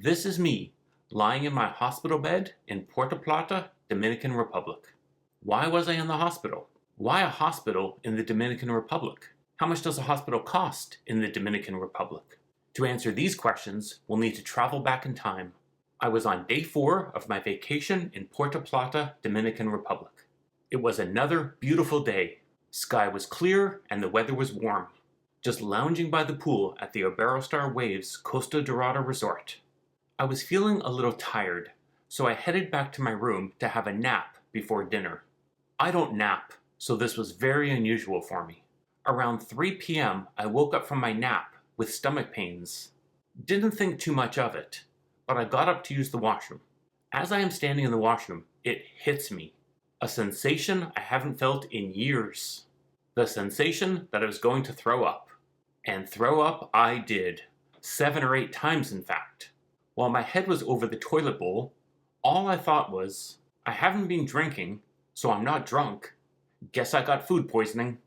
This is me, lying in my hospital bed in Puerto Plata, Dominican Republic. Why was I in the hospital? Why a hospital in the Dominican Republic? How much does a hospital cost in the Dominican Republic? To answer these questions, we'll need to travel back in time. I was on day 4 of my vacation in Puerto Plata, Dominican Republic. It was another beautiful day. Sky was clear and the weather was warm. Just lounging by the pool at the Iberostar Waves Costa Dorada resort. I was feeling a little tired, so I headed back to my room to have a nap before dinner. I don't nap, so this was very unusual for me. Around 3 p.m., I woke up from my nap with stomach pains. Didn't think too much of it, but I got up to use the washroom. As I am standing in the washroom, it hits me. A sensation I haven't felt in years. The sensation that I was going to throw up. And throw up I did. 7 or 8 times, in fact. While my head was over the toilet bowl, all I thought was, I haven't been drinking, so I'm not drunk. Guess I got food poisoning.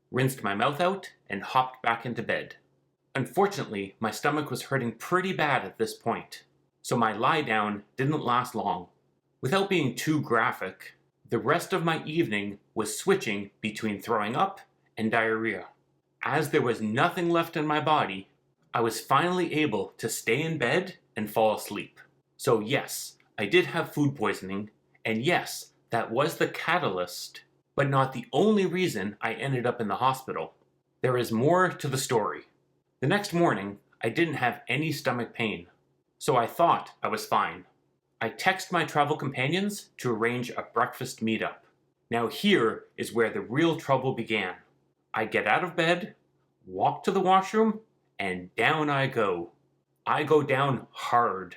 Rinsed my mouth out and hopped back into bed. Unfortunately, my stomach was hurting pretty bad at this point, so my lie down didn't last long. Without being too graphic, the rest of my evening was switching between throwing up and diarrhea. As there was nothing left in my body, I was finally able to stay in bed and fall asleep. So yes, I did have food poisoning, and yes, that was the catalyst, but not the only reason I ended up in the hospital. There is more to the story. The next morning, I didn't have any stomach pain, so I thought I was fine. I texted my travel companions to arrange a breakfast meetup. Now here is where the real trouble began. I get out of bed, walk to the washroom, and down I go. I go down hard.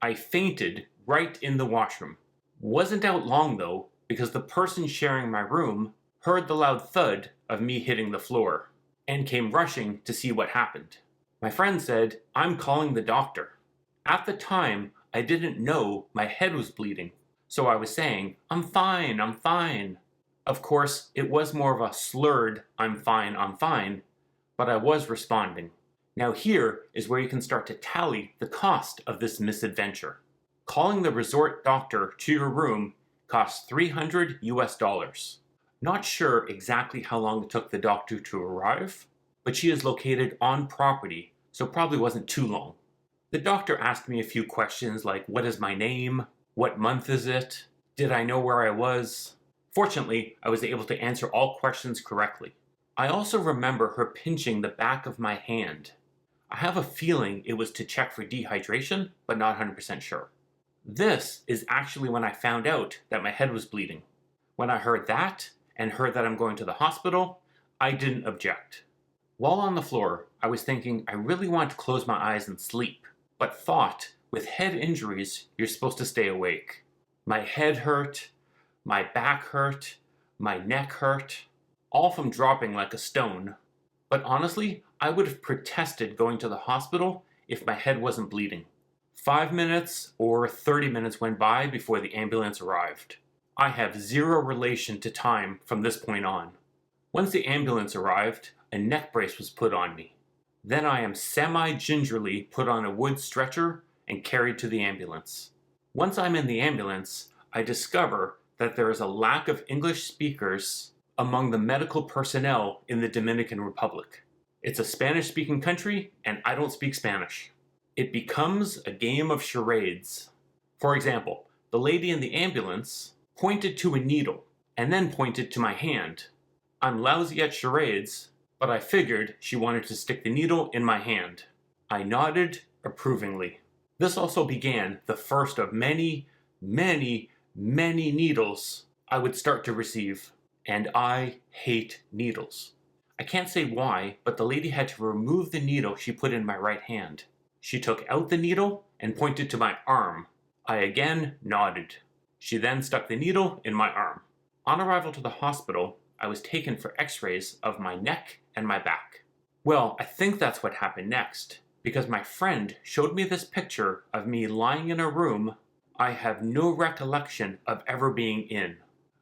I fainted right in the washroom. Wasn't out long though, because the person sharing my room heard the loud thud of me hitting the floor and came rushing to see what happened. My friend said, "I'm calling the doctor." At the time, I didn't know my head was bleeding, so I was saying, I'm fine. Of course, it was more of a slurred, I'm fine, but I was responding. Now here is where you can start to tally the cost of this misadventure. Calling the resort doctor to your room costs $300 US. Not sure exactly how long it took the doctor to arrive, but she is located on property, so probably wasn't too long. The doctor asked me a few questions like, what is my name? What month is it? Did I know where I was? Fortunately, I was able to answer all questions correctly. I also remember her pinching the back of my hand. I have a feeling it was to check for dehydration, but not 100% sure. This is actually when I found out that my head was bleeding. When I heard that, and heard that I'm going to the hospital, I didn't object. While on the floor, I was thinking I really want to close my eyes and sleep, but thought, with head injuries, you're supposed to stay awake. My head hurt, my back hurt, my neck hurt, all from dropping like a stone. But honestly, I would have protested going to the hospital if my head wasn't bleeding. 5 minutes or 30 minutes went by before the ambulance arrived. I have zero relation to time from this point on. Once the ambulance arrived, a neck brace was put on me. Then I am semi-gingerly put on a wood stretcher and carried to the ambulance. Once I'm in the ambulance, I discover that there is a lack of English speakers among the medical personnel in the Dominican Republic. It's a Spanish-speaking country, and I don't speak Spanish. It becomes a game of charades. For example, the lady in the ambulance pointed to a needle, and then pointed to my hand. I'm lousy at charades, but I figured she wanted to stick the needle in my hand. I nodded approvingly. This also began the first of many needles I would start to receive. And I hate needles. I can't say why, but the lady had to remove the needle she put in my right hand. She took out the needle and pointed to my arm. I again nodded. She then stuck the needle in my arm. On arrival to the hospital, I was taken for x-rays of my neck and my back. Well, I think that's what happened next, because my friend showed me this picture of me lying in a room I have no recollection of ever being in.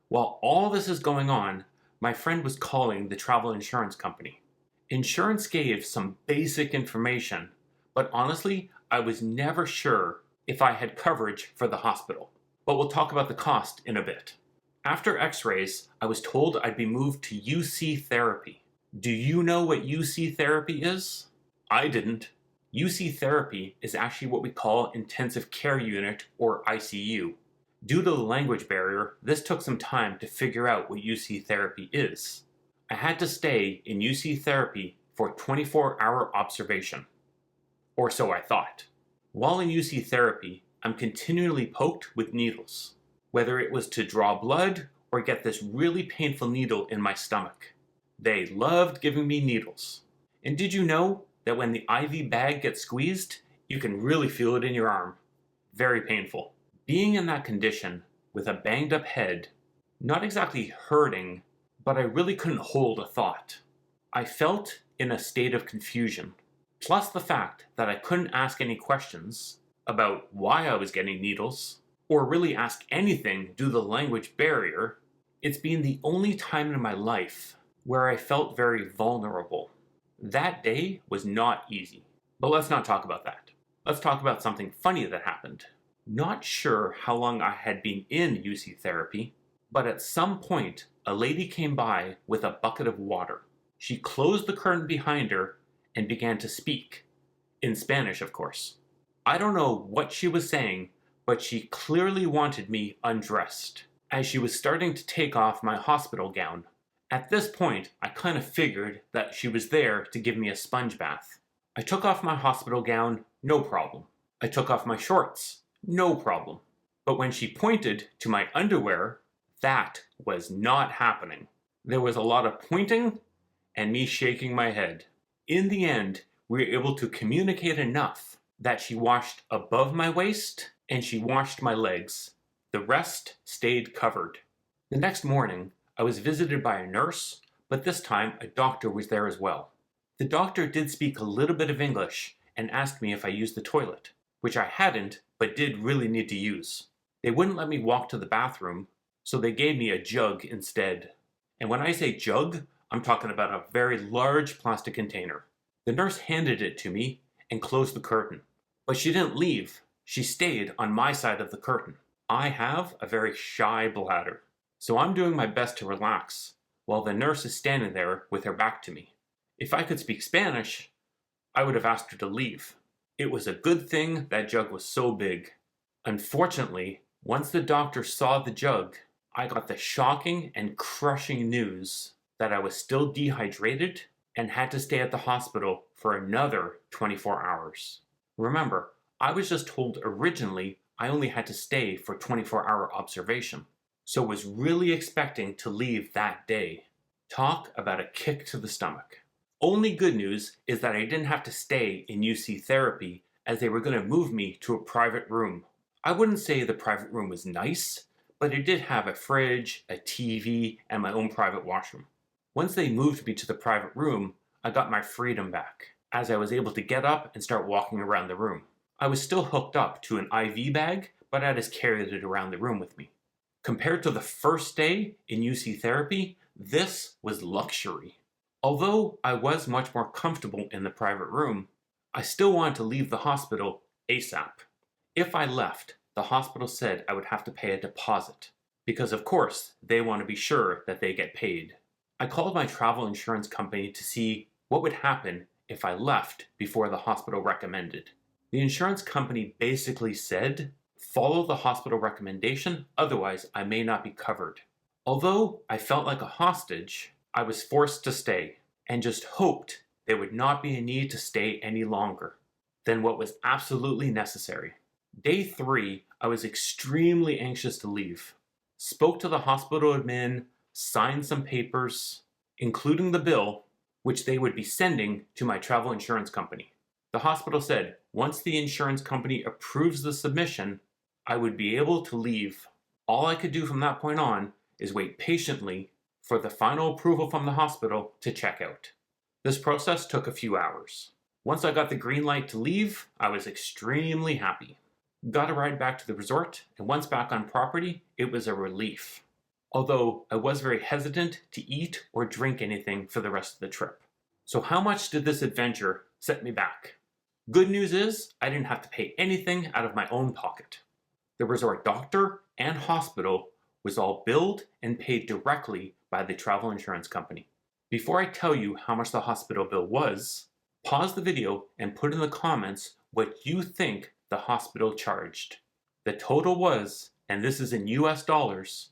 While all this is going on, my friend was calling the travel insurance company. Insurance gave some basic information, but honestly, I was never sure if I had coverage for the hospital, but we'll talk about the cost in a bit. After x-rays, I was told I'd be moved to UC therapy. Do you know what UC therapy is? I didn't. UC therapy is actually what we call intensive care unit, or ICU. Due to the language barrier, this took some time to figure out what UC therapy is. I had to stay in UC therapy for 24-hour observation. Or so I thought. While in UC therapy, I'm continually poked with needles, whether it was to draw blood or get this really painful needle in my stomach. They loved giving me needles. And did you know that when the IV bag gets squeezed, you can really feel it in your arm? Very painful. Being in that condition, with a banged up head, not exactly hurting, but I really couldn't hold a thought. I felt in a state of confusion. Plus the fact that I couldn't ask any questions about why I was getting needles, or really ask anything due to the language barrier. It's been the only time in my life where I felt very vulnerable. That day was not easy. But let's not talk about that. Let's talk about something funny that happened. Not sure how long I had been in UC therapy, but at some point, a lady came by with a bucket of water. She closed the curtain behind her and began to speak. In Spanish, of course. I don't know what she was saying, but she clearly wanted me undressed, as she was starting to take off my hospital gown. At this point, I kind of figured that she was there to give me a sponge bath. I took off my hospital gown, no problem. I took off my shorts, no problem. But when she pointed to my underwear, that was not happening. There was a lot of pointing and me shaking my head. In the end, we were able to communicate enough that she washed above my waist and she washed my legs. The rest stayed covered. The next morning, I was visited by a nurse, but this time a doctor was there as well. The doctor did speak a little bit of English and asked me if I used the toilet, which I hadn't, but did really need to use. They wouldn't let me walk to the bathroom, so they gave me a jug instead. And when I say jug, I'm talking about a very large plastic container. The nurse handed it to me and closed the curtain. But she didn't leave. She stayed on my side of the curtain. I have a very shy bladder, so I'm doing my best to relax while the nurse is standing there with her back to me. If I could speak Spanish, I would have asked her to leave. It was a good thing that jug was so big. Unfortunately, once the doctor saw the jug, I got the shocking and crushing news that I was still dehydrated and had to stay at the hospital for another 24 hours. Remember, I was just told originally I only had to stay for 24-hour observation, so was really expecting to leave that day. Talk about a kick to the stomach. Only good news is that I didn't have to stay in UC therapy, as they were going to move me to a private room. I wouldn't say the private room was nice, but it did have a fridge, a TV, and my own private washroom. Once they moved me to the private room, I got my freedom back, as I was able to get up and start walking around the room. I was still hooked up to an IV bag, but I just carried it around the room with me. Compared to the first day in UC therapy, this was luxury. Although I was much more comfortable in the private room, I still wanted to leave the hospital ASAP. If I left, the hospital said I would have to pay a deposit, because of course they want to be sure that they get paid. I called my travel insurance company to see what would happen if I left before the hospital recommended. The insurance company basically said, follow the hospital recommendation, otherwise I may not be covered. Although I felt like a hostage, I was forced to stay, and just hoped there would not be a need to stay any longer than what was absolutely necessary. Day 3, I was extremely anxious to leave. Spoke to the hospital admin, signed some papers, including the bill, which they would be sending to my travel insurance company. The hospital said once the insurance company approves the submission, I would be able to leave. All I could do from that point on is wait patiently for the final approval from the hospital to check out. This process took a few hours. Once I got the green light to leave, I was extremely happy. Got a ride back to the resort, and once back on property, it was a relief. Although I was very hesitant to eat or drink anything for the rest of the trip. So how much did this adventure set me back? Good news is, I didn't have to pay anything out of my own pocket. The resort doctor and hospital was all billed and paid directly by the travel insurance company. Before I tell you how much the hospital bill was, pause the video and put in the comments what you think the hospital charged. The total was, and this is in US dollars,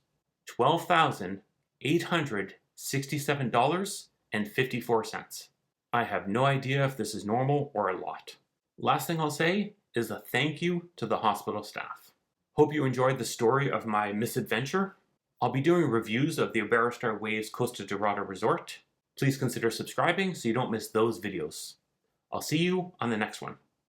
$12,867.54. I have no idea if this is normal or a lot. Last thing I'll say is a thank you to the hospital staff. Hope you enjoyed the story of my misadventure. I'll be doing reviews of the Iberostar Waves Costa Dorada resort. Please consider subscribing so you don't miss those videos. I'll see you on the next one.